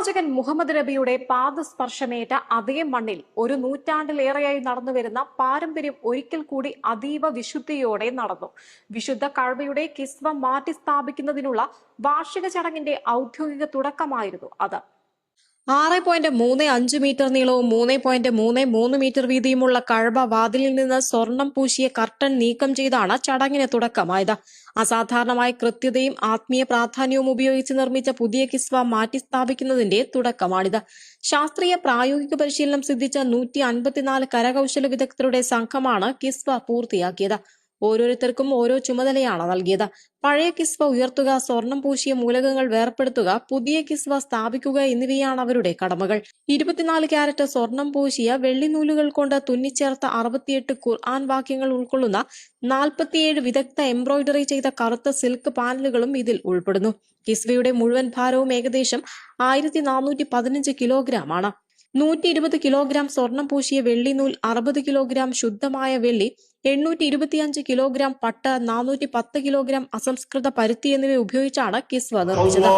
പ്രവാചകൻ മുഹമ്മദ് നബിയുടെ പാദസ്പർശമേറ്റ അതേ മണ്ണിൽ ഒരു നൂറ്റാണ്ടിലേറെയായി നടന്നുവരുന്ന പാരമ്പര്യം ഒരിക്കൽ കൂടി അതീവ വിശുദ്ധിയോടെ നടന്നു. വിശുദ്ധ കഅബയുടെ കിസ്വ മാറ്റി സ്ഥാപിക്കുന്നതിനുള്ള വാർഷിക ചടങ്ങിന്റെ ഔദ്യോഗിക തുടക്കമായിരുന്നു അത്. 6.35 മീറ്റർ നീളവും 3.33 മീറ്റർ വീതിയുമുള്ള കഅബ വാതിലിൽ നിന്ന് സ്വർണം പൂശിയ കർട്ടൻ നീക്കം ചെയ്താണ് ചടങ്ങിന് തുടക്കമായത്. അസാധാരണമായ കൃത്യതയും ആത്മീയ പ്രാധാന്യവും ഉപയോഗിച്ച് നിർമ്മിച്ച പുതിയ കിസ്വ മാറ്റിസ്ഥാപിക്കുന്നതിന്റെ തുടക്കമാണിത്. ശാസ്ത്രീയ പ്രായോഗിക പരിശീലനം സിദ്ധിച്ച 154 കരകൗശല വിദഗ്ധരുടെ സംഘമാണ് കിസ്വ പൂർത്തിയാക്കിയത്. ഓരോരുത്തർക്കും ഓരോ ചുമതലയാണ് നൽകിയത്. പഴയ കിസ്വ ഉയർത്തുക, സ്വർണം പൂശിയ മൂലകങ്ങൾ വേർപെടുത്തുക, പുതിയ കിസ്വ സ്ഥാപിക്കുക എന്നിവയാണ് അവരുടെ കടമകൾ. 24 ക്യാരറ്റ് സ്വർണം പൂശിയ വെള്ളിനൂലുകൾ കൊണ്ട് തുന്നിച്ചേർത്ത 68 ഖുർആൻ വാക്യങ്ങൾ ഉൾക്കൊള്ളുന്ന 47 വിദഗ്ധ എംബ്രോയിഡറി ചെയ്ത കറുത്ത സിൽക്ക് പാനലുകളും ഇതിൽ ഉൾപ്പെടുന്നു. കിസ്വയുടെ മുഴുവൻ ഭാരവും ഏകദേശം 1415 കിലോഗ്രാമാണ്. 120 കിലോഗ്രാം സ്വർണം പൂശിയ വെള്ളിനൂൽ, 60 കിലോഗ്രാം ശുദ്ധമായ വെള്ളി, 825 കിലോഗ്രാം പട്ട്, 410 കിലോഗ്രാം അസംസ്കൃത പരുത്തി എന്നിവ ഉപയോഗിച്ചാണ് കിസ്വ നിർമ്മിച്ചത്.